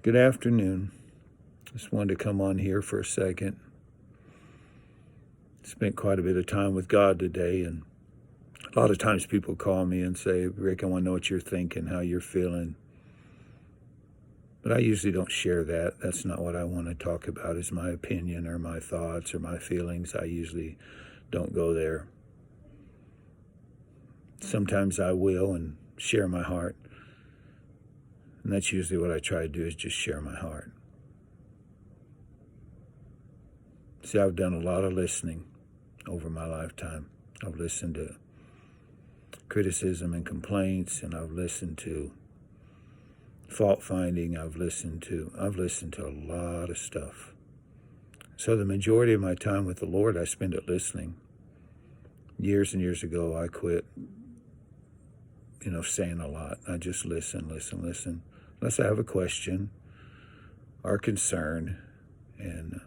Good afternoon. Just wanted to come on here for a second. Spent quite a bit of time with God today, and a lot of times people call me and say, Rick, I want to know what you're thinking, how you're feeling. But I usually don't share that. That's not what I want to talk about, is my opinion or my thoughts or my feelings. I usually don't go there. Sometimes I will and share my heart. And that's usually what I try to do, is just share my heart. See, I've done a lot of listening over my lifetime. I've listened to criticism and complaints, and I've listened to fault finding. I've listened to a lot of stuff. So the majority of my time with the Lord, I spend it listening. Years and years ago, I quit, saying a lot. I just listen. Unless I have a question or concern, and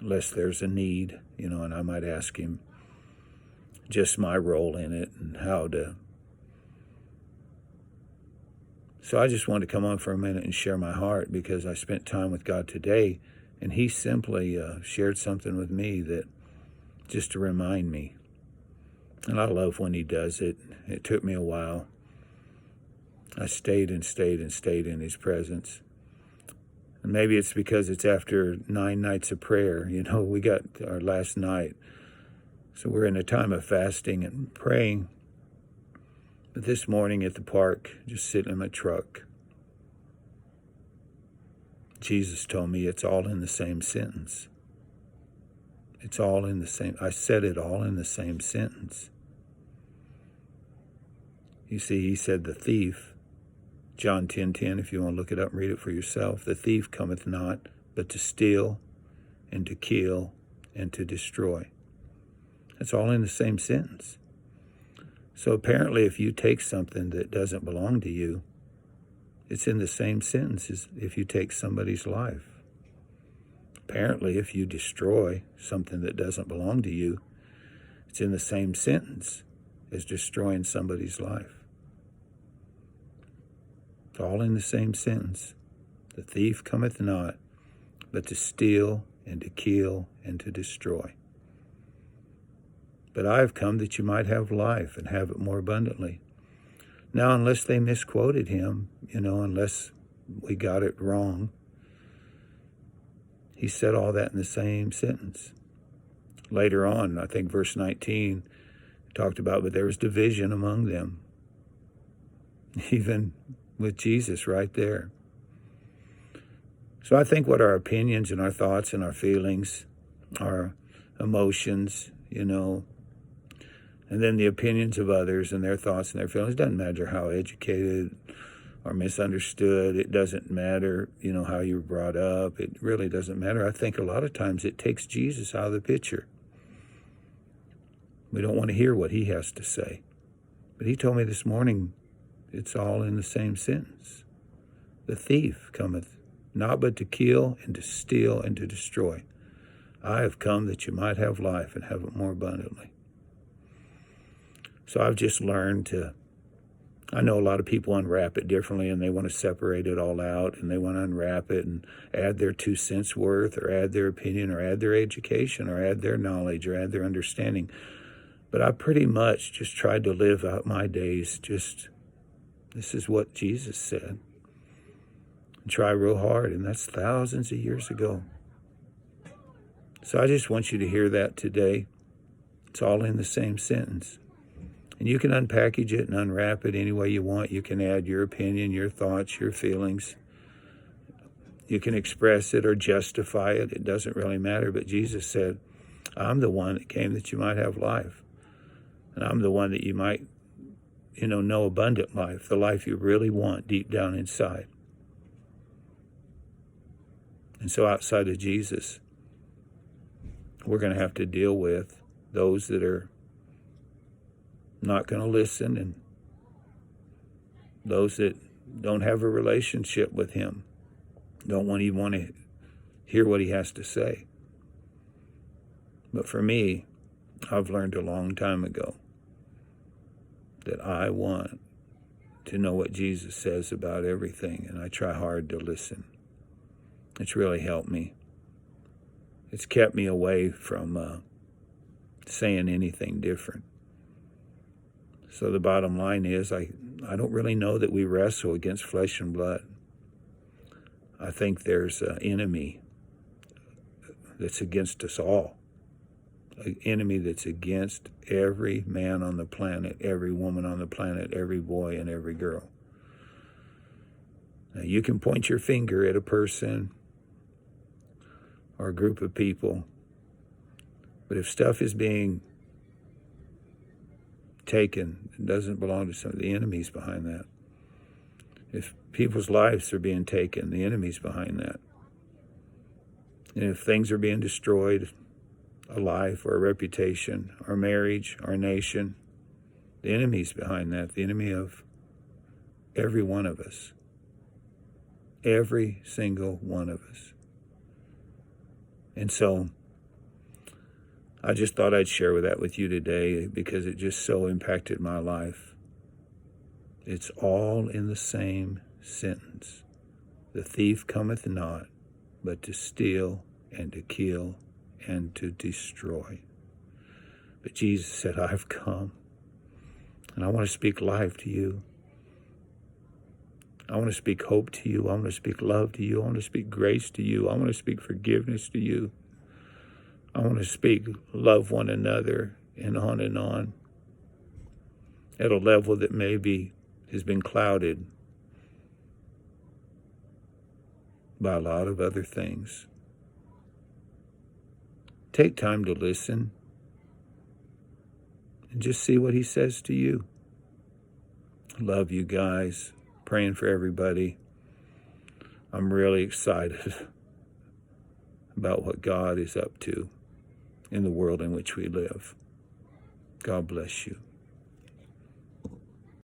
unless there's a need, and I might ask him just my role in it and how to. So I just wanted to come on for a minute and share my heart, because I spent time with God today, and he simply shared something with me that just to remind me. And I love when he does it. It took me a while. I stayed in his presence. And maybe it's because it's after 9 nights of prayer. We got our last night. So we're in a time of fasting and praying. But this morning at the park, just sitting in my truck, Jesus told me it's all in the same sentence. It's all in the same. I said it all in the same sentence. You see, he said the thief, John 10:10, if you want to look it up and read it for yourself, the thief cometh not but to steal and to kill and to destroy. That's all in the same sentence. So apparently if you take something that doesn't belong to you, it's in the same sentence as if you take somebody's life. Apparently if you destroy something that doesn't belong to you, it's in the same sentence as destroying somebody's life. It's all in the same sentence. The thief cometh not but to steal and to kill and to destroy. But I have come that you might have life and have it more abundantly. Now, unless they misquoted him, unless we got it wrong, he said all that in the same sentence. Later on, I think verse 19 talked about, but there was division among them, even with Jesus right there. So I think what our opinions and our thoughts and our feelings, our emotions, and then the opinions of others and their thoughts and their feelings, doesn't matter how educated or misunderstood. It doesn't matter, how you were brought up. It really doesn't matter. I think a lot of times it takes Jesus out of the picture. We don't want to hear what he has to say. But he told me this morning, it's all in the same sentence. The thief cometh not but to kill and to steal and to destroy. I have come that you might have life and have it more abundantly. So I've just learned I know a lot of people unwrap it differently, and they want to separate it all out, and they want to unwrap it and add their 2 cents worth, or add their opinion, or add their education, or add their knowledge, or add their understanding. But I pretty much just tried to live out my days this is what Jesus said. And try real hard, and that's thousands of years ago. So I just want you to hear that today. It's all in the same sentence. And you can unpackage it and unwrap it any way you want. You can add your opinion, your thoughts, your feelings. You can express it or justify it. It doesn't really matter. But Jesus said, I'm the one that came that you might have life. And I'm the one that you might, know abundant life, the life you really want deep down inside. And so outside of Jesus, we're going to have to deal with those that are not going to listen, and those that don't have a relationship with him, don't even want to hear what he has to say. But for me, I've learned a long time ago that I want to know what Jesus says about everything, and I try hard to listen. It's really helped me. It's kept me away from saying anything different. So the bottom line is, I don't really know that we wrestle against flesh and blood. I think there's an enemy that's against us all. An enemy that's against every man on the planet, every woman on the planet, every boy and every girl. Now, you can point your finger at a person or a group of people, but if stuff is being taken, it doesn't belong to some of the enemies behind that. If people's lives are being taken, the enemy's behind that. And if things are being destroyed, a life or a reputation or marriage or a nation, the enemy's behind that, the enemy of every one of us. Every single one of us. And so I just thought I'd share that with you today because it just so impacted my life. It's all in the same sentence. The thief cometh not, but to steal and to kill and to destroy. But Jesus said, I've come, and I want to speak life to you. I want to speak hope to you. I want to speak love to you. I want to speak grace to you. I want to speak forgiveness to you. I want to speak love one another and on at a level that maybe has been clouded by a lot of other things. Take time to listen and just see what he says to you. Love you guys. Praying for everybody. I'm really excited about what God is up to in the world in which we live. God bless you.